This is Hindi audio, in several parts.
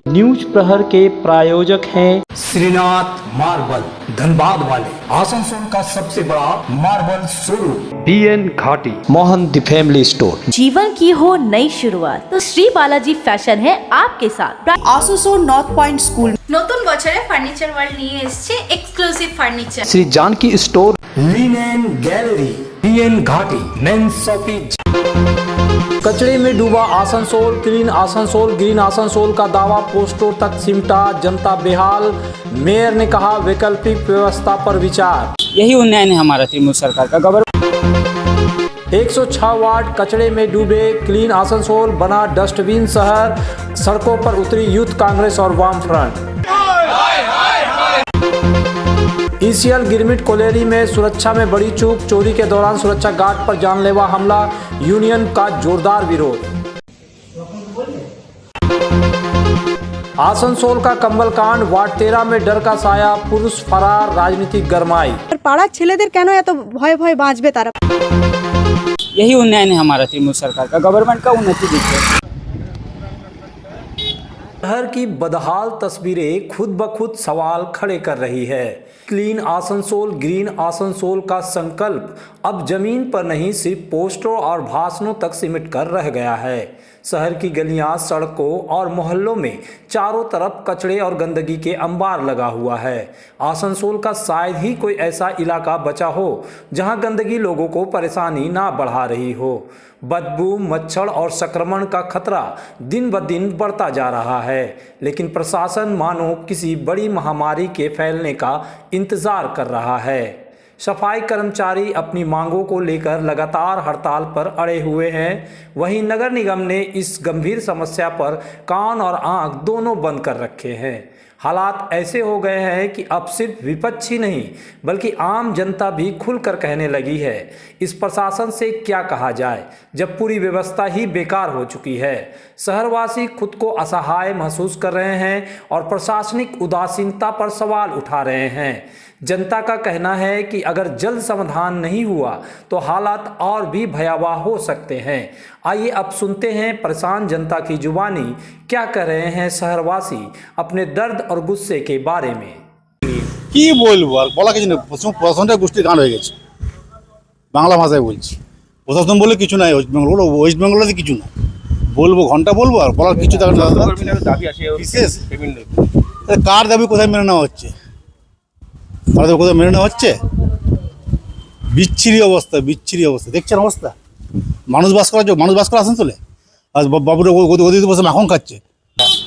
न्यूज प्रहर के प्रायोजक हैं श्रीनाथ मार्बल, धनबाद वाले, आसनसोल का सबसे बड़ा मार्बल शोरूम। BN घाटी, मोहन द फैमिली स्टोर। जीवन की हो नई शुरुआत तो श्री बालाजी फैशन है आपके साथ। आसनसोल नॉर्थ पॉइंट स्कूल নতুন বছরে ফার্নিচার ওয়ার্ল্ড নিয়ে এসেছে exclusive furniture. Shri Janki store, linen gallery, BN Ghati, main shopping. कचरे में डूबा आसनसोल, क्लीन आसनसोल, ग्रीन आसनसोल का दावा पोस्टरों तक सिमटा, जनता बेहाल। मेयर ने कहा वैकल्पिक व्यवस्था पर विचार। यही उन्नयन है हमारा तृणमूल सरकार का। गवर्नमेंट 106 वार्ड कचरे में डूबे, क्लीन आसनसोल बना डस्टबिन शहर। सड़कों पर उतरी यूथ कांग्रेस और वाम फ्रंट। ECL गिरमिट कोलेरी में सुरक्षा में बड़ी चूक, चोरी के दौरान सुरक्षा गार्ड पर जानलेवा हमला, यूनियन का जोरदार विरोध। आसनसोल का कंबल कांड, वार्ड 13 में डर का साया, पुरुष फरार, राजनीतिक गरमाई। পাড়ার ছেলেদের কেন এত ভয়ে ভয়ে বাঁচবে তারা? यही उन्नयन है हमारा तृणमूल सरकार का। गवर्नमेंट का उन्नति दिखे। शहर की बदहाल तस्वीरें खुद ब खुद सवाल खड़े कर रही है। क्लीन आसनसोल, ग्रीन आसनसोल का संकल्प अब जमीन पर नहीं सिर्फ पोस्टरों और भाषणों तक सिमट कर रह गया है। शहर की गलियां, सड़कों और मोहल्लों में चारों तरफ कचरे और गंदगी के अंबार लगा हुआ है। आसनसोल का शायद ही कोई ऐसा इलाका बचा हो जहां गंदगी लोगों को परेशानी ना बढ़ा रही हो। बदबू, मच्छर और संक्रमण का खतरा दिन ब दिन बढ़ता जा रहा है, लेकिन प्रशासन मानो किसी बड़ी महामारी के फैलने का इंतजार कर रहा है। सफाई कर्मचारी अपनी मांगों को लेकर लगातार हड़ताल पर अड़े हुए हैं। वहीं नगर निगम ने इस गंभीर समस्या पर कान और आंख दोनों बंद कर रखे हैं। हालात ऐसे हो गए हैं कि अब सिर्फ विपक्ष ही नहीं बल्कि आम जनता भी खुलकर कहने लगी है। इस प्रशासन से क्या कहा जाए जब पूरी व्यवस्था ही बेकार हो चुकी है। शहरवासी खुद को असहाय महसूस कर रहे हैं और प्रशासनिक उदासीनता पर सवाल उठा रहे हैं। जनता का कहना है कि अगर जल्द समाधान नहीं हुआ तो हालात और भी भयावह हो सकते हैं। आइए अब सुनते हैं परेशान जनता की जुबानी, क्या कह रहे हैं शहरवासी अपने दर्द और गुस्से के बारे में। কি বলবো আর বলা কিছু নেই, প্রশাসনটা গোষ্ঠী কাণ্ড হয়ে গেছে। বাংলা ভাষায় বলছি, প্রশাসন বলে কিছু নাই। ওয়েস্ট বেঙ্গলে কিছু না, বলবো ঘন্টা বলবো আর বলার কিছু থাকে না। বিশেষ কার দাবি কোথায় মেনে নেওয়া হচ্ছে, তাদের কোথাও মেনে নেওয়া হচ্ছে। বিচ্ছিরি অবস্থা, বিচ্ছিরি অবস্থা দেখছেন অবস্থা। মানুষ বাস করা আসানসোলে, আর বাবুরা গদিতে বসে মাখন খাচ্ছে।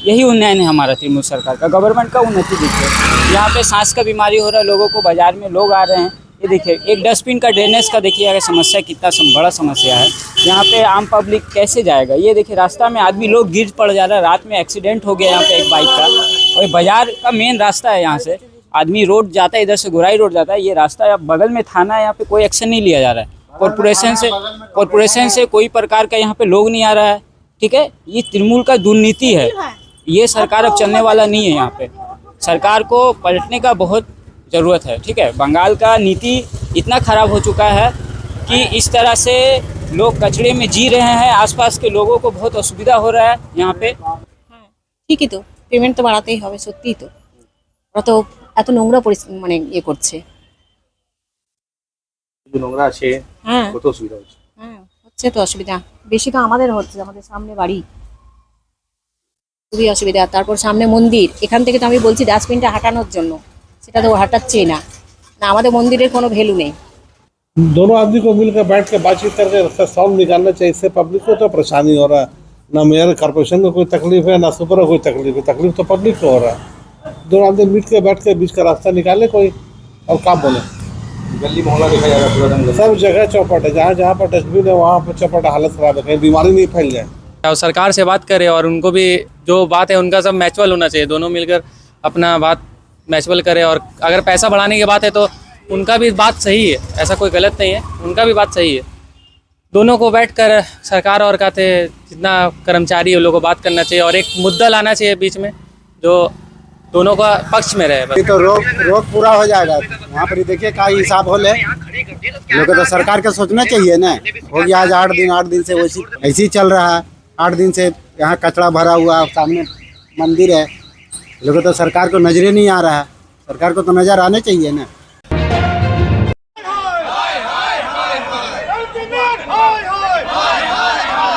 यही उन्नयन है हमारा तृणमूल सरकार का। गवर्नमेंट का उन्नति दिखे। यहाँ पे सांस का बीमारी हो रहा है लोगों को, बाजार में लोग आ रहे हैं। ये देखिए एक डस्टबिन का ड्रेनेज का देखिए अगर समस्या कितना बड़ा समस्या है। यहाँ पे आम पब्लिक कैसे जाएगा। ये देखिए रास्ता में आदमी लोग गिर पड़ जा रहा है। रात में एक्सीडेंट हो गया यहाँ पे एक बाइक का। और बाजार का मेन रास्ता है, यहाँ से आदमी रोड जाता है, इधर से गोराई रोड जाता है। ये रास्ता बगल में थाना है, यहाँ पे कोई एक्शन नहीं लिया जा रहा है। कॉरपोरेशन से कोई प्रकार का यहाँ पे लोग नहीं आ रहा है। ठीक है, ये तृणमूल का दुर्नीति है। ये सरकार अब चलने वाला नहीं है। यहाँ पे सरकार को पलटने का बहुत ज़रूरत है। ठीक है, बंगाल का नीति इतना ख़राब हो चुका है कि इस तरह से लोग कचरे में जी रहे हैं। आसपास के लोगों को बहुत असुविधा हो रहा है यहाँ पे। ঠিকই তো, পেমেন্ট তো বাড়াতেই হবে, সত্যিই তো। ওরা তো এত নোংরা মানে ইয়ে করছে। নোংরা আছে, হ্যাঁ কত অসুবিধা হচ্ছে। হ্যাঁ হচ্ছে তো অসুবিধা, বেশি তো আমাদের হচ্ছে, আমাদের সামনে বাড়ি, খুবই অসুবিধা। তারপর সামনে মন্দির, এখান থেকে তো আমি বলছি ডাস্টবিনটা হাঁটানোর জন্য, সেটা তো हटाচ্ছে ना। আমাদের মন্দিরের কোনো ভ্যালু নেই। दोनों आदमी को मिलकर बैठ के बातचीत करके इसका सॉल्व निकालना चाहिए। इससे पब्लिक को तो परेशानी हो रहा है, ना मेयर कॉर्पोरेशन को कोई तकलीफ है, ना सुपर को कोई तकलीफ है। तकलीफ तो पब्लिक को हो रहा है। दोनों आदमी मिल के बैठ के बीच का रास्ता निकाले कोई, और क्या बोले। गली मोहल्ला देखा जाएगा पूरा जंगल, सब जगह चौपट है, जहाँ जहाँ पर डस्टबिन है वहाँ पर चौपट, हालत खराब है, कहीं बीमारी नहीं फैल जाए। और सरकार से बात करें और उनको भी जो बात है उनका सब मैचुअल होना चाहिए। दोनों मिलकर अपना बात मैचुअल करें। और अगर पैसा बढ़ाने की बात है तो उनका भी बात सही है, ऐसा कोई गलत नहीं है, उनका भी बात सही है। दोनों को बैठकर सरकार और कहते जितना कर्मचारी उन लोगों को बात करना चाहिए और एक मुद्दा लाना चाहिए बीच में जो दोनों का पक्ष में रहे। तो रोग पूरा हो जाएगा। वहाँ पर देखिए का हिसाब हो ले, लोग तो सरकार का सोचना चाहिए ना। हो गया आज 8 दिन से वैसे ऐसे ही चल रहा है। 8 दिन से यहाँ कचरा भरा हुआ, सामने मंदिर है, लोगों तो सरकार को नजरे नहीं आ रहा है, सरकार को तो नजर आने चाहिए ना।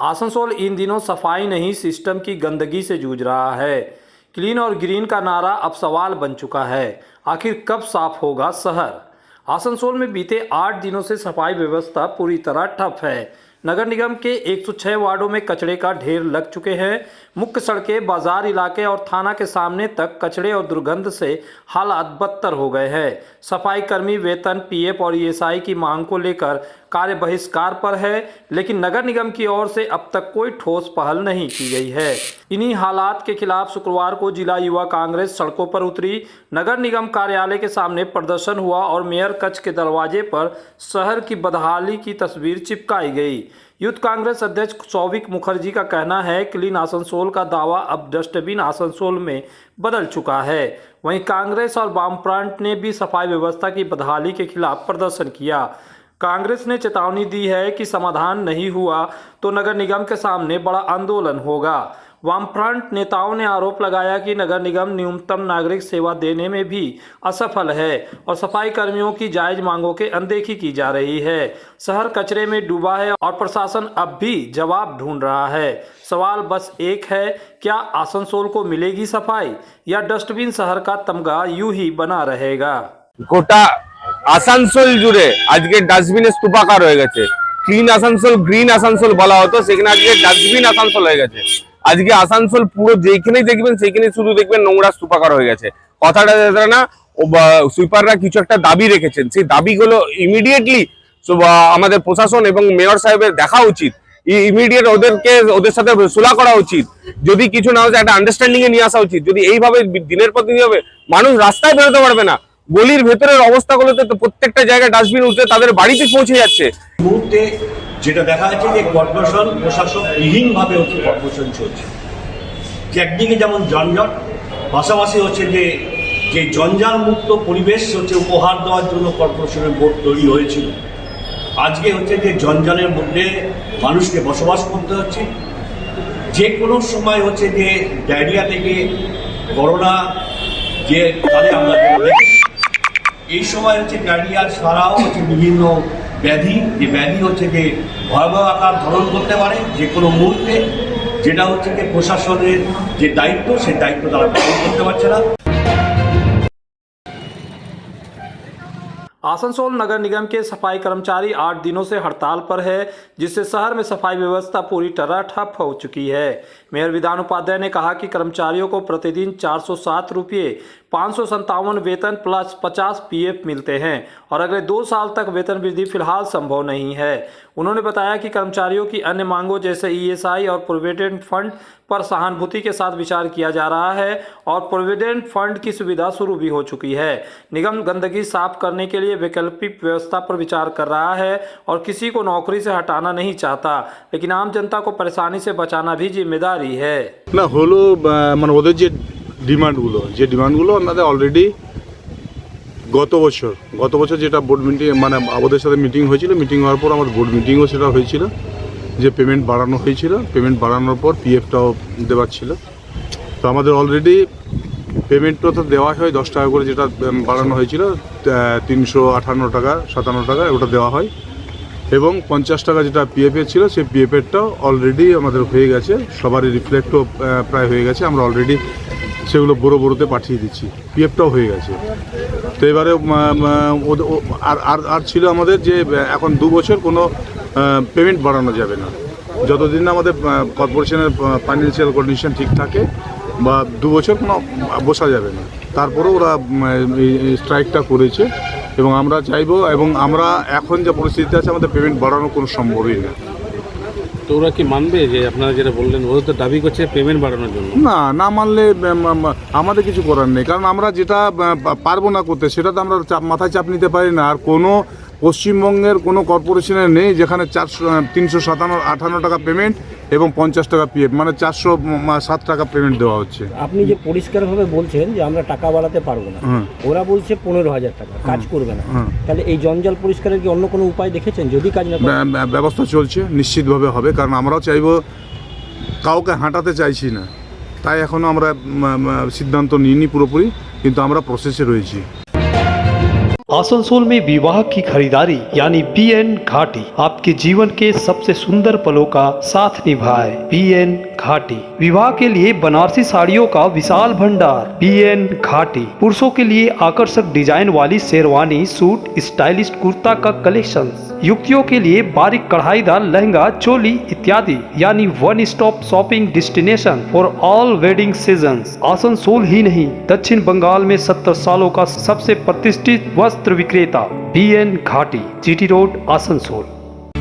आसनसोल इन दिनों सफाई नहीं सिस्टम की गंदगी से जूझ रहा है। क्लीन और ग्रीन का नारा अब सवाल बन चुका है। आखिर कब साफ होगा शहर? आसनसोल में बीते 8 दिनों से सफाई व्यवस्था पूरी तरह ठप है। नगर निगम के 106 वार्डों में कचरे का ढेर लग चुके हैं। मुख्य सड़कें, बाजार इलाके और थाना के सामने तक कचरे और दुर्गंध से हालात बदतर हो गए हैं। सफाई कर्मी वेतन, पीएफ और ईएसआई की मांग को लेकर कार्य बहिष्कार पर है, लेकिन नगर निगम की ओर से अब तक कोई ठोस पहल नहीं की गई है। इन्हीं हालात के खिलाफ शुक्रवार को जिला युवा कांग्रेस सड़कों पर उतरी। नगर निगम कार्यालय के सामने प्रदर्शन हुआ और मेयर कक्ष के दरवाजे पर शहर की बदहाली की तस्वीर चिपकाई गई। यूथ कांग्रेस अध्यक्ष सौविक मुखर्जी का कहना है क्लीन आसनसोल का दावा अब डस्टबिन आसनसोल में बदल चुका है। वहीं कांग्रेस और वामफ्रंट ने भी सफाई व्यवस्था की बदहाली के खिलाफ प्रदर्शन किया। कांग्रेस ने चेतावनी दी है कि समाधान नहीं हुआ तो नगर निगम के सामने बड़ा आंदोलन होगा। वामफ्रंट नेताओं ने आरोप लगाया कि नगर निगम न्यूनतम नागरिक सेवा देने में भी असफल है और सफाई कर्मियों की जायज मांगों के अनदेखी की जा रही है। शहर कचरे में डूबा है और प्रशासन अब भी जवाब ढूंढ रहा है। सवाल बस एक है, क्या आसनसोल को मिलेगी सफाई या डस्टबिन शहर का तमगा यूं ही बना रहेगा? গোটা আসানসোল জুড়ে আজকে ডাস্টবিনে স্তূপাকার হয়ে গেছে। ক্লিন আসানসোল, গ্রিন আসানসোল বলা হতো, সেখানে আজকে ডাস্টবিন আসানসোল হয়ে গেছে। আজকে আসানসোল পুরো যেখানেই দেখবেন সেইখানে শুধু দেখবেন নোংরা স্তূপাকার হয়ে গেছে। কথাটা যেটা না, সুইপাররা কিছু একটা দাবি রেখেছেন, সেই দাবিগুলো ইমিডিয়েটলি আমাদের প্রশাসন এবং মেয়র সাহেবের দেখা উচিত। ইমিডিয়েট ওদের সাথে সুলা করা উচিত। যদি কিছু না হচ্ছে একটা আন্ডারস্ট্যান্ডিং এ নিয়ে আসা উচিত। যদি এইভাবে দিনের পর দিন হবে, মানুষ রাস্তায় বেরোতে পারবে না। গলির ভেতরের অবস্থাগুলোতে তো প্রত্যেকটা জায়গায় ডাস্টবিন উঠে তাদের বাড়িতে পৌঁছে যাচ্ছে। মুহূর্তে যেটা দেখা যাচ্ছে যে কর্পোরেশন প্রশাসন বিহীনভাবে হচ্ছে কর্পোরেশন চলছে। যে একদিকে যেমন জঞ্জাল, পাশাপাশি হচ্ছে যে জঞ্জাল মুক্ত পরিবেশ হচ্ছে উপহার দেওয়ার জন্য কর্পোরেশনের বোর্ড তৈরি হয়েছিল। আজকে হচ্ছে যে জঞ্জালের মধ্যে মানুষকে বসবাস করতে হচ্ছে। যে কোনো সময় হচ্ছে যে ডায়রিয়া থেকে করোনা যে তাহলে আমরা এই সময় হচ্ছে ডায়রিয়া ছাড়াও হচ্ছে বিভিন্ন ব্যাধি, যে ব্যাধি হচ্ছে যে ভয়াবহ আকার ধারণ করতে পারে যে কোনো মুহূর্তে, যেটা হচ্ছে যে প্রশাসনের যে দায়িত্ব সেই দায়িত্ব তারা পালন করতে পারছে না। आसनसोल नगर निगम के सफाई कर्मचारी 8 दिनों से हड़ताल पर है, जिससे शहर में सफाई व्यवस्था पूरी तरह ठप हो चुकी है। मेयर विधान उपाध्याय ने कहा कि कर्मचारियों को प्रतिदिन 407 रुपये 557 वेतन प्लस 50 पीएफ मिलते हैं और अगले 2 साल तक वेतन वृद्धि फिलहाल संभव नहीं है। उन्होंने बताया कि कर्मचारियों की अन्य मांगों जैसे ईएसआई और प्रोविडेंट फंड पर सहानुभूति के साथ विचार किया जा रहा है और प्रोविडेंट फंड की सुविधा शुरू भी हो चुकी है। निगम गंदगी साफ करने के लिए वैकल्पिक व्यवस्था पर विचार कर रहा है और किसी को नौकरी से हटाना नहीं चाहता, लेकिन आम जनता को परेशानी से बचाना भी जिम्मेदारी है। না হলো মানে ওদের যে ডিমান্ডগুলো আমাদের অলরেডি গত বছর যেটা বোর্ড মিটিং মানে আমাদের সাথে মিটিং হয়েছিল, মিটিং হওয়ার পর আমাদের বোর্ড মিটিংও সেটা হয়েছিল যে পেমেন্ট বাড়ানো হয়েছিল। পেমেন্ট বাড়ানোর পর পিএফটাও দেওয়ার ছিল। তো আমাদের অলরেডি পেমেন্টও তো দেওয়া হয় 10 টাকা করে, যেটা বাড়ানো হয়েছিল 358 টাকা 57 টাকা ওটা দেওয়া হয় এবং 50 টাকা যেটা পিএফের ছিল সেই পিএফেরটাও অলরেডি আমাদের হয়ে গেছে। সবারই রিফ্লেক্টও প্রায় হয়ে গেছে। আমরা অলরেডি সেগুলো বড়োতে পাঠিয়ে দিচ্ছি, পিএফটাও হয়ে গেছে। তো এবারে আর ছিল আমাদের যে এখন 2 বছর কোনো পেমেন্ট বাড়ানো যাবে না, যতদিন না আমাদের কর্পোরেশনের ফাইন্যান্সিয়াল কন্ডিশন ঠিক থাকে বা 2 বছর কোনো বসা যাবে না। তারপরে ওরা স্ট্রাইকটা করেছে এবং আমরা চাইবো, এবং আমরা এখন যে পরিস্থিতি আছে আমাদের পেমেন্ট বাড়ানো কোনো সম্ভবই না। তো ওরা কি মানবে যে আপনারা যেটা বললেন ওরা তো দাবি করছে পেমেন্ট বাড়ানোর জন্য? না মানলে আমাদের কিছু করার নেই, কারণ আমরা যেটা পারবো না করতে সেটা তো আমরা মাথায় চাপ নিতে পারি না। আর কোনো পশ্চিমবঙ্গের কোনো কর্পোরেশনের নেই যেখানে 358 টাকা পেমেন্ট এবং 50 টাকা পিএফ, মানে 407 টাকা পেমেন্ট দেওয়া হচ্ছে। আপনি যে পরিষ্কারভাবে বলছেন যে আমরা টাকা বাড়াতে পারবো না, ওরা বলছে 15,000 টাকা, কাজ করবে না, তাহলে এই জঞ্জাল পরিষ্কারের কি অন্য কোনো উপায় দেখেছেন? যদি কাজ না ব্যবস্থা চলছে, নিশ্চিতভাবে হবে, কারণ আমরাও চাইবো, কাউকে হাঁটাতে চাইছি না, তাই এখনও আমরা সিদ্ধান্ত নিইনি পুরোপুরি, কিন্তু আমরা প্রসেসে রয়েছি। आसनसोल में विवाह की खरीदारी यानी BN घाटी आपके जीवन के सबसे सुंदर पलों का साथ निभाए। BN घाटी विवाह के लिए बनारसी साड़ियों का विशाल भंडार। BN घाटी पुरुषों के लिए आकर्षक डिजाइन वाली शेरवानी, सूट, स्टाइलिश कुर्ता का कलेक्शन, युवतियों के लिए बारीक कढ़ाईदार लहंगा, चोली इत्यादि, यानी one stop shopping destination for all wedding seasons. Asansol ही नहीं, दक्षिण बंगाल में 70 सालों का सबसे प्रतिष्ठित वस्त्र विक्रेता BN घाटी, GT रोड, आसनसोल।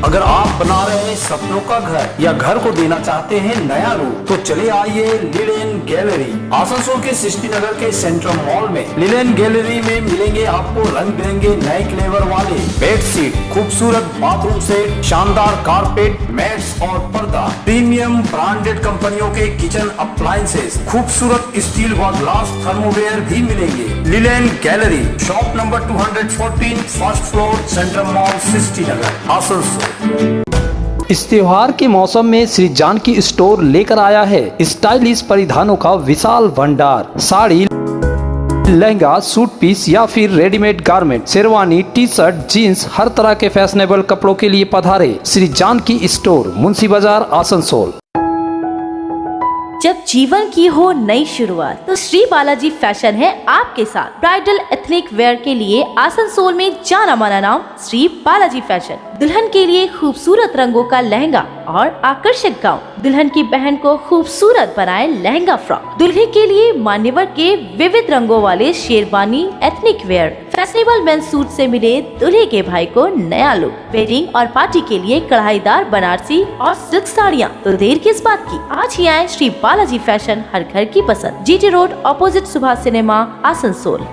अगर आप बना रहे हैं सपनों का घर या घर को देना चाहते हैं नया रूप, तो चले आइए लिलेन गैलरी। आसनसोल के सृष्टि नगर के सेंट्रल मॉल में लिलेन गैलरी में मिलेंगे आपको रंग बिरंगे नए फ्लेवर वाले बेडशीट, खूबसूरत बाथरूम सेट, शानदार कारपेट, मैट्स और पर्दा, प्रीमियम ब्रांडेड कंपनियों के किचन अप्लायंसेस, खूबसूरत स्टील व ग्लास थर्मोवेयर भी मिलेंगे। Linen gallery, shop number 214, first floor, central mall, Srishti Nagar, Asansol. इस त्योहार के मौसम में श्री जानकी स्टोर लेकर आया है स्टाइलिश परिधानों का विशाल भंडार। साड़ी, लहंगा, सूट पीस या फिर readymade garment, sherwani, T shirt, jeans, हर तरह के फैशनेबल कपड़ों के लिए पधारे श्री जानकी स्टोर, मुंशी बाजार, आसनसोल। जब जीवन की हो नई शुरुआत तो श्री बालाजी फैशन है आपके साथ। ब्राइडल एथनिक वेयर के लिए आसनसोल में जाना माना नाम श्री बालाजी फैशन। दुल्हन के लिए खूबसूरत रंगों का लहंगा और आकर्षक गाउन, दुल्हन की बहन को खूबसूरत बनाए लहंगा फ्रॉक, दुल्हे के लिए मान्यवर के विविध रंगों वाले sherwani, ethnic wear, fashionable men's suit से मिले दूल्हे के भाई को नया लुक, वेडिंग और पार्टी के लिए कढ़ाईदार बनारसी और सिल्क साड़ियाँ। तो देर किस बात की, आज ही आए श्री बालाजी फैशन, हर घर की पसंद, GT road, opposite Subhash cinema, Asansol.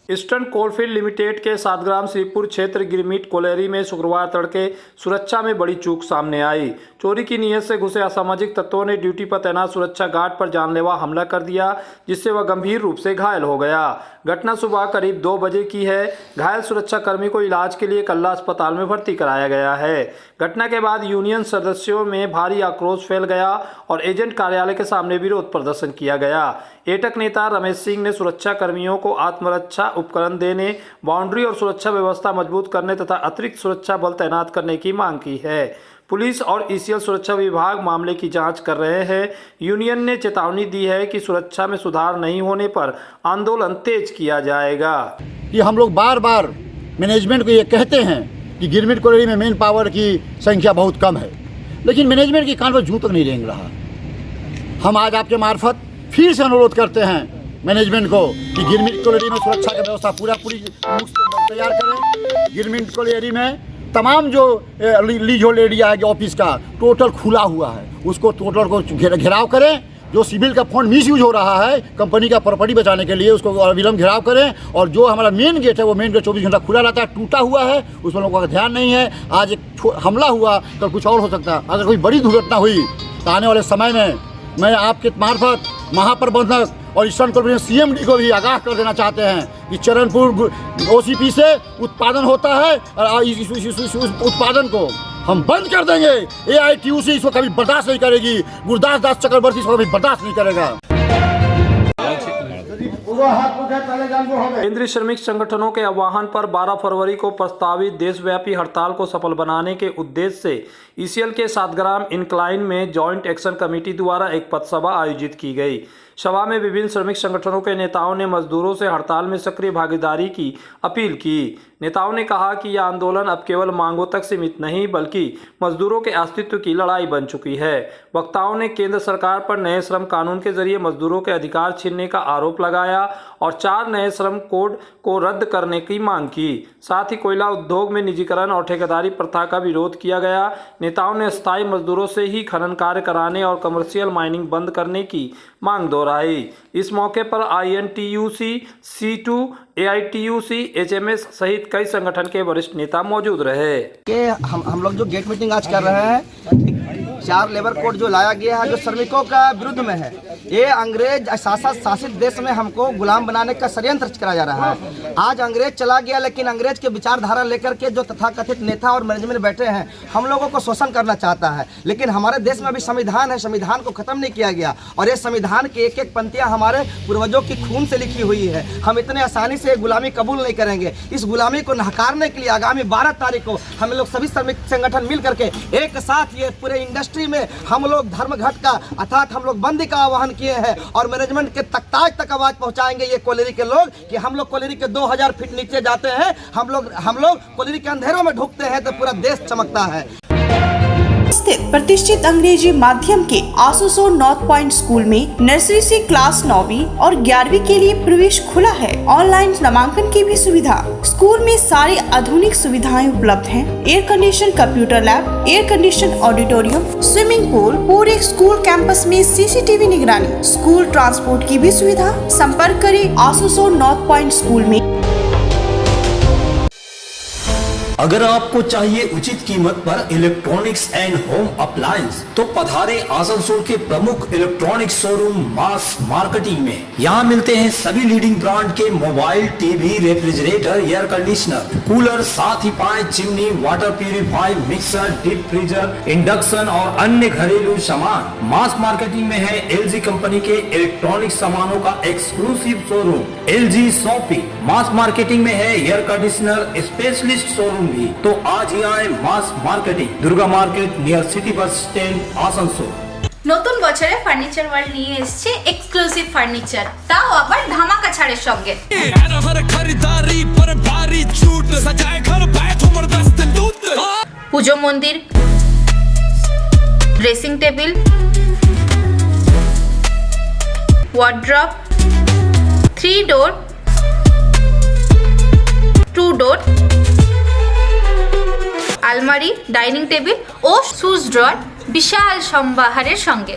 Eastern coalfield limited के सातग्राम श्रीपुर क्षेत्र गिरमिट कोलेरी में शुक्रवार तड़के सुरक्षा में बड़ी चूक सामने आई। चोरी की नीयत से घुसे असामाजिक तत्वों ने ड्यूटी पर तैनात सुरक्षा गार्ड पर जानलेवा हमला कर दिया, जिससे वह गंभीर रूप से घायल हो गया। घटना सुबह करीब 2 बजे की है। घायल सुरक्षा कर्मी को इलाज के लिए कल्ला अस्पताल में भर्ती कराया गया है। घटना के बाद यूनियन सदस्यों में भारी आक्रोश फैल गया और एजेंट कार्यालय के सामने विरोध प्रदर्शन किया गया। एटक नेता रमेश सिंह ने सुरक्षा कर्मियों को आत्मरक्षा उपकरण देने, बाउंड्री और सुरक्षा व्यवस्था मजबूत करने तथा अतिरिक्त सुरक्षा बल तैनात करने की मांग की है। पुलिस और ECL सुरक्षा विभाग मामले की जांच कर रहे हैं। यूनियन ने चेतावनी दी है कि सुरक्षा में सुधार नहीं होने पर आंदोलन तेज किया जाएगा। कि हम लोग बार बार मैनेजमेंट को ये कहते हैं कि गिरमिट कोलोनी में मेन पावर की संख्या बहुत कम है, लेकिन मैनेजमेंट की कान पर जूं तक नहीं रेंग रहा। हम आज आपके मार्फत फिर से अनुरोध करते हैं मैनेजमेंट को कि गिरमिट कोलोनी में सुरक्षा की व्यवस्था पूरी तैयार करें। गिरमिट कोलोनी में तमाम जो लीज होल्ड एरिया है ऑफिस का टोटल खुला हुआ है, उसको टोटल को घेराव करें। जो सिविल का फंड मिस यूज हो रहा है कंपनी का प्रॉपर्टी बचाने के लिए, उसको अविलंब घेराव करें। और जो हमारा मेन गेट है वो मेन गेट 24 घंटा खुला रहता है, टूटा हुआ है, उस पर लोगों का ध्यान नहीं है। आज एक हमला हुआ तो कुछ और हो सकता है। अगर कोई बड़ी दुर्घटना हुई तो आने वाले समय में मैं आपके मार्फत महाप्रबंधक और ईस्टर्न कोलफील्ड CMD को भी आगाह कर देना चाहते हैं कि चरणपुर OCP से उत्पादन होता है और इस उत्पादन को हम बंद कर देंगे। AITUC इसको कभी बर्दाश्त नहीं करेगी, गुरदास दास चक्रवर्ती इसको कभी बर्दाश्त नहीं करेगा। केंद्रीय श्रमिक संगठनों के आह्वान पर 12 फरवरी को प्रस्तावित देशव्यापी हड़ताल को सफल बनाने के उद्देश्य से ECL के सातग्राम इंक्लाइन में जॉइंट एक्शन कमेटी द्वारा एक पथसभा आयोजित की गई। सभा में विभिन्न श्रमिक संगठनों के नेताओं ने मजदूरों से हड़ताल में सक्रिय भागीदारी की अपील की। नेताओं ने कहा कि यह आंदोलन अब केवल मांगों तक सीमित नहीं बल्कि मजदूरों के अस्तित्व की लड़ाई बन चुकी है। वक्ताओं ने केंद्र सरकार पर नए श्रम कानून के जरिए मजदूरों के अधिकार छीनने का आरोप लगाया और 4 नए श्रम कोड को रद्द करने की मांग की। साथ ही कोयला उद्योग में निजीकरण और ठेकेदारी प्रथा का विरोध किया गया। नेताओं ने स्थायी मजदूरों से ही खनन कार्य कराने और कमर्शियल माइनिंग बंद करने की मांग दोहराई। इस मौके पर INTUC, C2, AITUC, HMS सहित कई संगठन के वरिष्ठ नेता मौजूद रहे। हम लोग जो गेट मीटिंग आज कर रहे हैं, 4 लेबर कोड जो लाया गया है जो श्रमिकों का विरुद्ध में है, ये अंग्रेज शासित देश में हमको गुलाम बनाने का षड्यंत्र करा जा रहा है। आज अंग्रेज चला गया लेकिन अंग्रेज के विचारधारा लेकर के जो तथाकथित नेता और मैनेजमेंट बैठे हैं हम लोगों को शोषण करना चाहता है। लेकिन हमारे देश में अभी संविधान है, संविधान को खत्म नहीं किया गया और ये संविधान की एक एक पंक्तियां हमारे पूर्वजों की खून से लिखी हुई है। हम इतने आसानी से गुलामी कबूल नहीं करेंगे। इस गुलामी को नकारने के लिए आगामी 12 तारीख को हम लोग सभी श्रमिक संगठन मिल करके एक साथ ये पूरे इंडस्ट्री में हम लोग धर्मघट का अर्थात हम लोग बंदी का आह्वान किए हैं और मैनेजमेंट के ताज तक आवाज पहुंचाएंगे ये कोयलेरी के लोग कि हम लोग कोयलेरी के 2000 फीट नीचे जाते हैं, हम लोग कोयलेरी के अंधेरों में ढुकते हैं तो पूरा देश चमकता है। स्थित प्रतिष्ठित अंग्रेजी माध्यम के आसनसोल नॉर्थ पॉइंट स्कूल में नर्सरी से क्लास 9वीं और 11वीं के लिए प्रवेश खुला है। ऑनलाइन नामांकन की भी सुविधा। स्कूल में सारी आधुनिक सुविधाएं उपलब्ध हैं। Air condition computer lab, air condition auditorium, swimming pool, पूरे स्कूल कैंपस में CCTV निगरानी, स्कूल ट्रांसपोर्ट की भी सुविधा। संपर्क करें आसनसोल नॉर्थ पॉइंट स्कूल में। अगर आपको चाहिए उचित कीमत पर इलेक्ट्रॉनिक्स एंड होम अप्लायंस तो पधारे आसनसोल के प्रमुख इलेक्ट्रॉनिक शोरूम मास मार्केटिंग में। यहाँ मिलते हैं सभी लीडिंग ब्रांड के mobile, TV, refrigerator, air conditioner, cooler, साथ ही पाए chimney, water purifier, mixer, deep freezer, induction और अन्य घरेलू सामान। मास मार्केटिंग में है LG कंपनी के इलेक्ट्रॉनिक सामानों का एक्सक्लूसिव शोरूम LG शॉपी। मास मार्केटिंग में है एयर कंडीशनर स्पेशलिस्ट शोरूम भी। तो आज ही आए mass marketing, Durga market near city bus stand, Asansol. নতুন বছরে ফার্নিচার ওয়ার্ল্ড নিয়ে এসেছে এক্সক্লুসিভ ফার্নিচার, তাও আবার ধামাকা ছাড়ের সঙ্গে। পুজো মন্দির, ড্রেসিং টেবিল, ওয়ার্ড্রপ, 3 ডোর, 2 ডোর, আলমারি, ডাইনিং টেবিল ও শুজ ড্রয়ার বিশাল সম্ভারের সঙ্গে।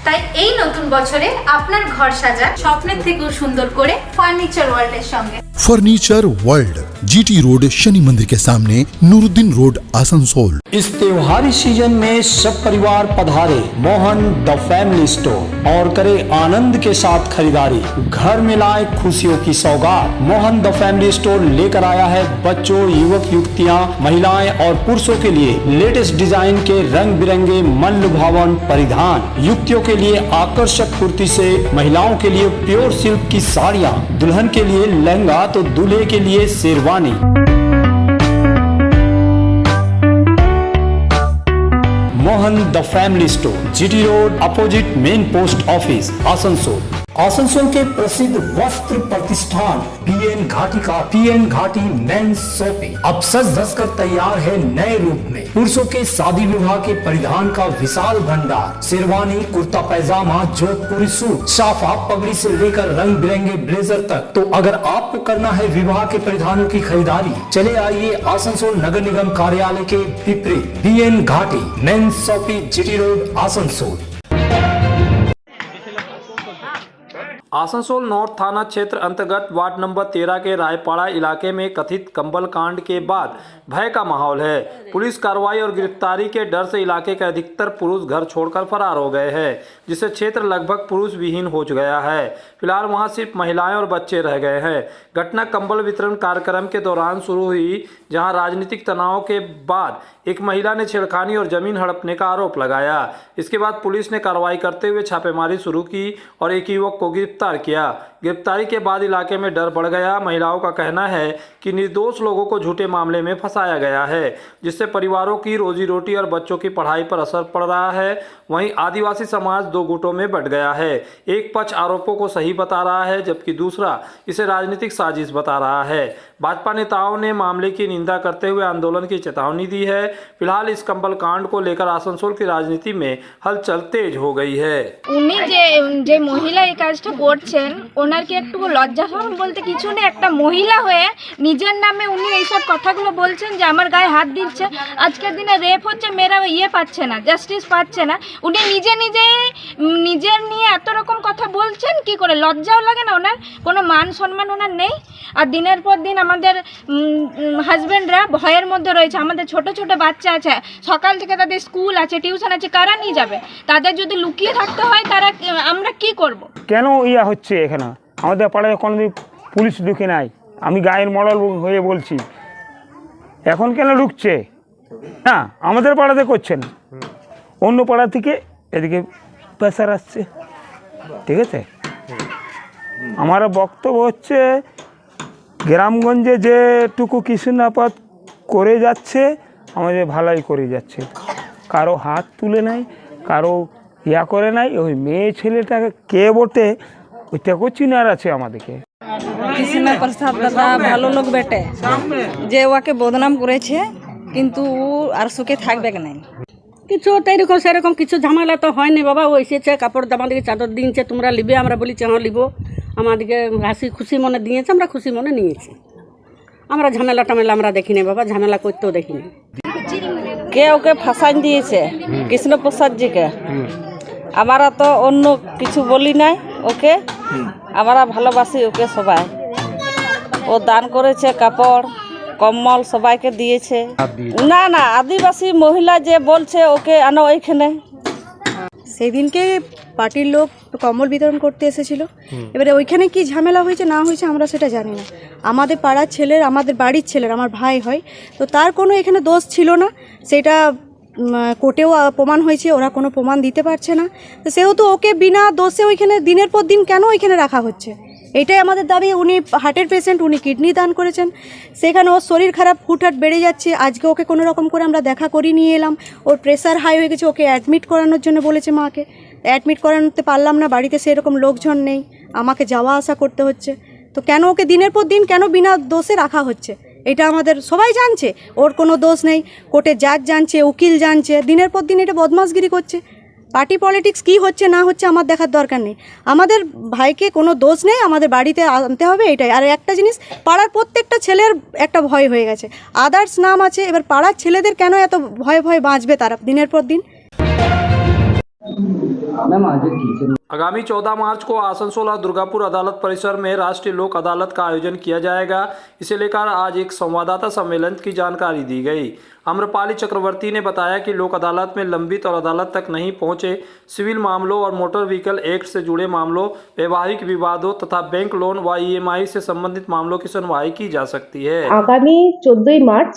তাই এই নতুন বছরে আপনার ঘর সাজান স্বপ্নের থেকেও সুন্দর করে ফার্নিচার ওয়ার্ল্ডের সঙ্গে। Furniture world, GT road, Shani मंदिर के सामने, नूरुद्दीन रोड, आसनसोल। इस त्योहारी सीजन में सब परिवार पधारे मोहन द फैमिली स्टोर और करे आनंद के साथ खरीदारी। घर में लाए खुशियों की सौगात। मोहन द फैमिली स्टोर लेकर आया है बच्चों, युवक युवतियाँ, महिलाएं और पुरुषों के लिए लेटेस्ट डिजाइन के रंग बिरंगे मन लुभावन परिधान। युवतियों के लिए आकर्षक कुर्ती से महिलाओं के लिए प्योर सिल्क की साड़ियाँ, दुल्हन के लिए लहंगा तो दूल्हे के लिए sherwani. Mohan the family store, GT road, opposite main post office, Asansol. Asansol के प्रसिद्ध वस्त्र प्रतिष्ठान PN घाटी का PN घाटी मेंस शॉपिंग अब सज धज कर तैयार है नए रूप में। पुरुषों के शादी विवाह के परिधान का विशाल भंडार, शेरवानी, कुर्ता पैजामा, जोधपुरी सूट, साफा, पगड़ी से लेकर रंग बिरंगे ब्लेजर तक। तो अगर आपको करना है विवाह के परिधानों की खरीदारी, चले आइए आसनसोल नगर निगम कार्यालय के विपरीत PN Ghati men's shopping, GT road, Asansol. Asansol north थाना क्षेत्र अंतर्गत वार्ड नंबर 13 के रायपाड़ा इलाके में कथित कंबल कांड के बाद भय का माहौल है। पुलिस कार्रवाई और गिरफ्तारी के डर से इलाके के अधिकतर पुरुष घर छोड़कर फरार हो गए हैं, जिससे क्षेत्र लगभग पुरुष विहीन हो गया है। फिलहाल वहां सिर्फ महिलाएं और बच्चे रह गए हैं। घटना कंबल वितरण कार्यक्रम के दौरान शुरू हुई, जहां राजनीतिक तनाव के बाद एक महिला ने छेड़खानी और जमीन हड़पने का आरोप लगाया। इसके बाद पुलिस ने कार्रवाई करते हुए छापेमारी शुरू की और एक युवक को गिरफ्तार गिरफ्तार किया। गिरफ्तारी के बाद इलाके में डर बढ़ गया। महिलाओं का कहना है कि निर्दोष लोगों को झूठे मामले में फंसाया गया है, जिससे परिवारों की रोजी रोटी और बच्चों की पढ़ाई पर असर पड़ रहा है। वहीं आदिवासी समाज दो गुटों में बंट गया है। एक पक्ष आरोपों को सही बता रहा है, जबकि दूसरा इसे राजनीतिक साजिश बता रहा है। भाजपा नेताओं ने मामले की निंदा करते हुए आंदोलन की चेतावनी दी है। फिलहाल इस कंबल कांड को लेकर आसनसोल की राजनीति में हलचल तेज हो गई है। উনি যে মহিলা এই কাজটা করছেন ওনার কি একটু লজ্জা শরম বলতে কিছু নেই? একটা মহিলা হয়ে নিজের নামে উনি এইসব কথাগুলো বলছেন যে আমার গায়ে হাত দিচ্ছে। আজকের দিনে রেপ হচ্ছে, মেয়েরা পাচ্ছে না, জাস্টিস পাচ্ছে না। উনি নিজের নিয়ে এত রকম কথা বলছেন কি করে? লজ্জাও লাগে না? ওনার কোনো মান সম্মান ওনার নেই। আর দিনের পর দিন আমাদের হাজব্যান্ডরা ভয়ের মধ্যে রয়েছে। আমাদের ছোট ছোট বাচ্চা আছে, সকাল থেকে তাদের স্কুল আছে, টিউশন আছে, কারা নিয়ে যাবে? তাদের যদি লুকিয়ে থাকতে হয় তারা আমরা কি করব? কেন ইয়া হচ্ছে এখানে? আমাদের পাড়ায় কোনোদিন পুলিশ ঢুকে নাই। আমি গায়ের মডেল হয়ে বলছি, এখন কেন ঢুকছে না? আমাদের পাড়াতে করছে না, অন্য পাড়া থেকে এদিকে প্রেসার আসছে। ঠিক আছে, আমার বক্তব্য হচ্ছে গ্রামগঞ্জে যেটুকু কৃষ্ণাপাত করে যাচ্ছে আমাদের ভালোই করে যাচ্ছে। কারো হাত তুলে নাই, কারো ইয়া করে নাই। ওই মেয়ে ছেলেটাকে কে বটে ওইটাকেও চিনার আছে আমাদেরকে। কৃষ্ণ প্রসাদ দাদা ভালো লোক বেটে, যে ওকে বদনাম করেছে, কিন্তু ও আর সুখে থাকবে না। কিছু এরকম সেরকম কিছু ঝামেলা তো হয়নি বাবা। ও এসেছে, কাপড় আমাদেরকে চাদর দিয়েছে, তোমরা লিবে? আমরা বলেছি হ্যাঁ লিব। আমাদেরকে হাসি খুশি মনে দিয়েছে, আমরা খুশি মনে নিয়েছি। আমরা ঝামেলা টামেলা আমরা দেখিনি বাবা, ঝামেলা করতেও দেখিনি। কে ওকে ফাঁসাই দিয়েছে? কৃষ্ণ প্রসাদ জিকে। আমরা তো অন্য কিছু বলি নাই ওকে, আমরা ভালোবাসি ওকে সবাই। ও দান করেছে, কাপড় কম্বল সবাইকে দিয়েছে। না না, আদিবাসী মহিলা যে বলছে ওকে আনো ওইখানে। সেদিনকে পার্টির লোক কম্বল বিতরণ করতে এসেছিল। এবারে ওইখানে কি ঝামেলা হয়েছে না হয়েছে আমরা সেটা জানি না। আমাদের পাড়ার ছেলের, আমাদের বাড়ির ছেলের, আমার ভাই হয়, তো তার কোনো এখানে দোষ ছিল না। সেটা কোর্টেও প্রমাণ হয়েছে, ওরা কোনো প্রমাণ দিতে পারছে না। তো সেহেতু ওকে বিনা দোষে ওইখানে দিনের পর দিন কেন ওইখানে রাখা হচ্ছে? এটাই আমাদের দাবি। উনি হার্টের পেশেন্ট, উনি কিডনি দান করেছেন, সেখানে ওর শরীর খারাপ হুটহাট বেড়ে যাচ্ছে। আজকে ওকে কোনো রকম করে আমরা দেখা করিয়ে নিয়ে এলাম। ওর প্রেশার হাই হয়ে গেছে, ওকে অ্যাডমিট করানোর জন্য বলেছে মাকে। অ্যাডমিট করাতে পারলাম না, বাড়িতে সেরকম লোকজন নেই, আমাকে যাওয়া আসা করতে হচ্ছে। তো কেন ওকে দিনের পর দিন কেন বিনা দোষে রাখা হচ্ছে? এটা আমাদের সবাই জানছে ওর কোনো দোষ নেই, কোর্টে জাজ জানছে, উকিল জানছে। দিনের পর দিন এটা বদমাশগিরি করছে। পার্টি পলিটিক্স কি হচ্ছে না হচ্ছে আমার দেখার দরকার নেই। আমাদের ভাইকে কোনো দোষ নেই, আমাদের বাড়িতে আনতে হবে, এটাই। আর একটা জিনিস, পাড়ার প্রত্যেকটা ছেলের একটা ভয় হয়ে গেছে। আদার্স নাম আছে, এবার পাড়ার ছেলেদের কেন এত ভয়ে ভয়ে বাঁচবে তারা দিনের পর দিন? आगामी 14 मार्च को आसनसोल और दुर्गापुर अदालत परिसर में राष्ट्रीय लोक अदालत का आयोजन किया जाएगा। इसे लेकर आज एक संवाददाता सम्मेलन की जानकारी दी गई। आम्रपाली चक्रवर्ती ने बताया कि लोक अदालत में लंबित और अदालत तक नहीं पहुंचे सिविल मामलों और मोटर व्हीकल एक्ट से जुड़े मामलों, वैवाहिक विवादों तथा बैंक लोन व EMI से संबंधित मामलों की सुनवाई की जा सकती है। आगामी 14 मार्च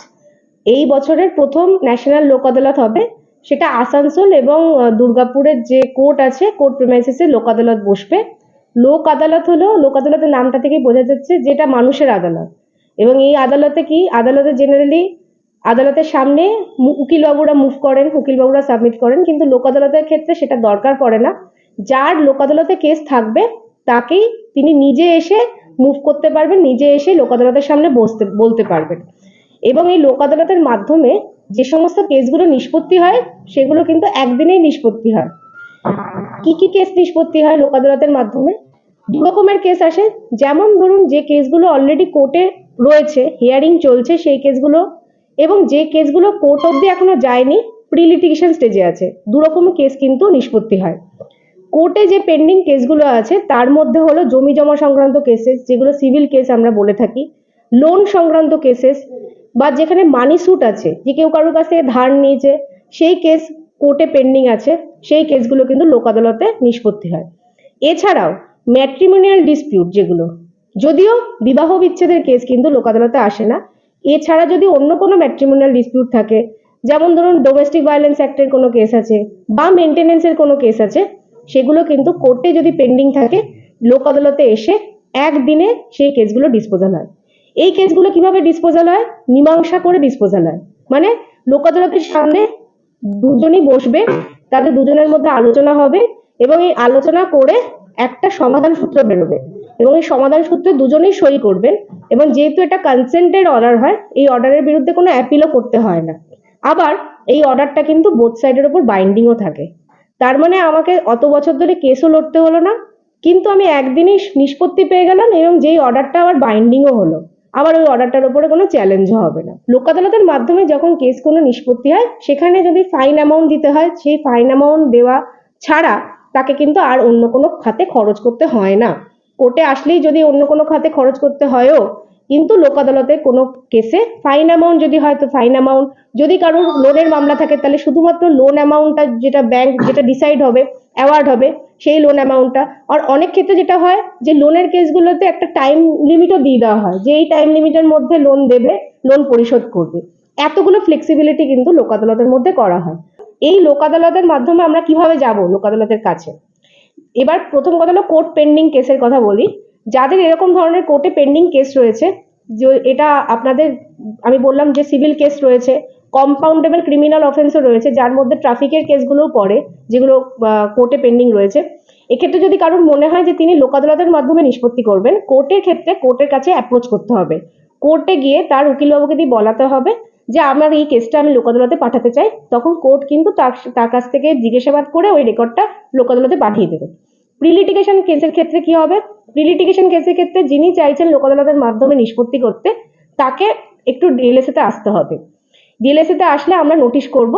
এই বছরের প্রথম ন্যাশনাল লোক আদালত হবে। সেটা আসানসোল এবং দুর্গাপুরের যে কোর্ট আছে, কোর্ট প্রিমাইসেসে লোক আদালত বসবে। লোক আদালত হলো, লোক আদালতের নামটা থেকেই বোঝা যাচ্ছে যেটা মানুষের আদালত। এবং এই আদালতে কি, আদালতে জেনারেলি আদালতের সামনে উকিলবাবুরা মুভ করেন, উকিলবাবুরা সাবমিট করেন, কিন্তু লোক আদালতের ক্ষেত্রে সেটা দরকার পড়ে না। যার লোক আদালতে কেস থাকবে তাকেই তিনি নিজে এসে মুভ করতে পারবেন, নিজে এসে লোক আদালতের সামনে বলতে পারবেন। এবং এই লোক আদালতের মাধ্যমে যে সমস্ত কেসগুলো নিষ্পত্তি হয় সেগুলো কিন্তু একদিনেই নিষ্পত্তি হয়। কি কি কেস নিষ্পত্তি হয় লোক আদালতের মাধ্যমে? দু রকমের কেস আসে। যেমন ধরুন, যে কেসগুলো অলরেডি কোর্টে রয়েছে, হিয়ারিং চলছে সেই কেসগুলো, এবং যে কেসগুলো কোর্ট অবধি এখনো যায়নি, প্রি লিটিগেশন স্টেজে আছে, দু রকমের কেস কিন্তু নিষ্পত্তি হয়। কোর্টে যে পেন্ডিং কেসগুলো আছে তার মধ্যে হলো জমি জমা সংক্রান্ত কেসেস, যেগুলো সিভিল কেস আমরা বলে থাকি, লোন সংক্রান্ত কেসেস, বা যেখানে মানি স্যুট আছে, যে কেউ কারোর কাছ থেকে ধার নিয়েছে, সেই কেস কোর্টে পেন্ডিং আছে, সেই কেসগুলো কিন্তু লোক আদালতে নিষ্পত্তি হয়। এছাড়াও ম্যাট্রিমোনিয়াল ডিসপিউট, যেগুলো যদিও বিবাহ বিচ্ছেদের কেস কিন্তু লোক আদালতে আসে না, এছাড়া যদি অন্য কোনো ম্যাট্রিমোনিয়াল ডিসপিউট থাকে, যেমন ধরুন ডোমেস্টিক ভায়োলেন্স অ্যাক্টের কোনো কেস আছে বা মেনটেনেন্সের কোনো কেস আছে, সেগুলো কিন্তু কোর্টে যদি পেন্ডিং থাকে লোক আদালতে এসে একদিনে সেই কেসগুলো ডিসপোজাল হয়। এই কেসগুলো কিভাবে ডিসপোজাল হয়? মীমাংসা করে ডিসপোজাল হয়। মানে লোক আদালতের সামনে দুজনই বসবে, তাদের দুজনের মধ্যে আলোচনা হবে এবং এই আলোচনা করে একটা সমাধান সূত্র বেরোবে এবং এই সমাধান সূত্রে দুজনেই সই করবেন এবং যেহেতু এটা কনসেন্টেড অর্ডার হয়, এই অর্ডারের বিরুদ্ধে কোনো অ্যাপিলও করতে হয় না। আবার এই অর্ডারটা কিন্তু বোথ সাইডের উপর বাইন্ডিংও থাকে। তার মানে আমাকে অত বছর ধরে কেসও লড়তে হলো না, কিন্তু আমি একদিনই নিষ্পত্তি পেয়ে গেলাম এবং যেই অর্ডারটা আবার বাইন্ডিংও হলো, আবার ওই অর্ডারটার উপরে কোনো চ্যালেঞ্জও হবে না। লোক আদালতের মাধ্যমে যখন কেস কোনো নিষ্পত্তি হয়, সেখানে যদি ফাইন অ্যামাউন্ট দিতে হয়, সেই ফাইন অ্যামাউন্ট দেওয়া ছাড়া তাকে কিন্তু আর অন্য কোনো খাতে খরচ করতে হয় না। কোর্টে আসলেই যদি অন্য কোনো খাতে খরচ করতে হয়ও, কিন্তু লোক আদালতে কোনো কেসে ফাইন অ্যামাউন্ট যদি হয় তো ফাইন অ্যামাউন্ট, যদি কারোর লোনের মামলা থাকে তাহলে শুধুমাত্র লোন অ্যামাউন্টটা যেটা ব্যাংক যেটা ডিসাইড হবে, অ্যাওয়ার্ড হবে সেই লোন অ্যামাউন্টটা। আর অনেক ক্ষেত্রে যেটা হয় যে লোনের কেসগুলোতে একটা টাইম লিমিটও দিয়ে দেওয়া হয় যে এই টাইম লিমিটের মধ্যে লোন দেবে, লোন পরিশোধ করবে। এতগুলো ফ্লেক্সিবিলিটি কিন্তু লোক আদালতের মধ্যে করা হয়। এই লোক আদালতের মাধ্যমে আমরা কিভাবে যাব লোক আদালতের কাছে? এবার প্রথম কথা হলো কোর্ট পেন্ডিং কেসের কথা বলি। যাদের এরকম ধরনের কোর্টে পেন্ডিং কেস রয়েছে, যে এটা আপনাদের আমি বললাম যে সিভিল কেস রয়েছে, কম্পাউন্ডেবল ক্রিমিনাল অফেন্সও রয়েছে, যার মধ্যে ট্রাফিকের কেসগুলোও পড়ে, যেগুলো কোর্টে পেন্ডিং রয়েছে। এক্ষেত্রে যদি কারোর মনে হয় যে তিনি লোক আদালতের মাধ্যমে নিষ্পত্তি করবেন, কোর্টের ক্ষেত্রে কোর্টের কাছে অ্যাপ্রোচ করতে হবে। কোর্টে গিয়ে তার উকিলবাবুকে দিয়ে বলাতে হবে যে আমার এই কেসটা আমি লোক আদালতে পাঠাতে চাই। তখন কোর্ট কিন্তু তার কাছ থেকে জিজ্ঞাসাবাদ করে ওই রেকর্ডটা লোক আদালতে পাঠিয়ে দেবে। প্রিলিটিগেশন কেসের ক্ষেত্রে কি হবে? প্রিলিটিগেশন কেসের ক্ষেত্রে যিনি চাইছেন লোক আদালতের মাধ্যমে নিষ্পত্তি করতে, তাকে একটু ডিএলএসএতে আসতে হবে। ডিএলএসএতে আসলে আমরা নোটিশ করব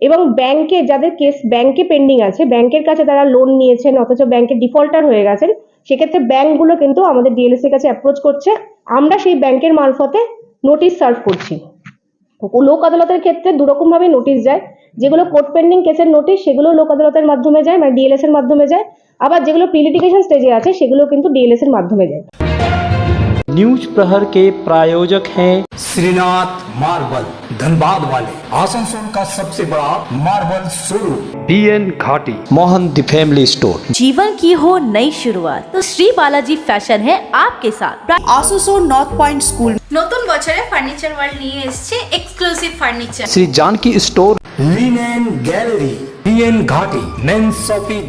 এবং ব্যাংকে যাদের কেস ব্যাংকে পেন্ডিং আছে, ব্যাংকের কাছে তারা লোন নিয়েছেন অথচ ব্যাংকে ডিফল্টার হয়ে গেছেন, সেক্ষেত্রে ব্যাংকগুলো কিন্তু আমাদের ডিএলএসএর কাছে অ্যাপ্রোচ করছে, আমরা সেই ব্যাংকের মারফতে নোটিশ সার্ভ করছি। লোক আদালতের ক্ষেত্রে দুরকম ভাবে নোটিশ যায়। যেগুলো কোর্ট পেন্ডিং কেসের নোটিশ সেগুলো লোক আদালতের মাধ্যমে যায়, মানে ডিএলএস এর মাধ্যমে যায়। আবার যেগুলো প্রিলিটিগেশন স্টেজে আছে সেগুলো কিন্তু ডিএলএস এর মাধ্যমে যায়। न्यूज प्रहर के प्रायोजक हैं श्रीनाथ मार्बल, धनबाद वाले, आसनसोल का सबसे बड़ा मार्बल शोरूम, BN घाटी, मोहन द फैमिली स्टोर। जीवन की हो नई शुरुआत तो श्री बालाजी फैशन है आपके साथ। आसनसोल नॉर्थ पॉइंट स्कूल নতুন বছরে ফার্নিচার ওয়ার্ল্ড নিয়ে এসেছে exclusive furniture. Shri Janki store, linen gallery, BN Ghati, main shopping.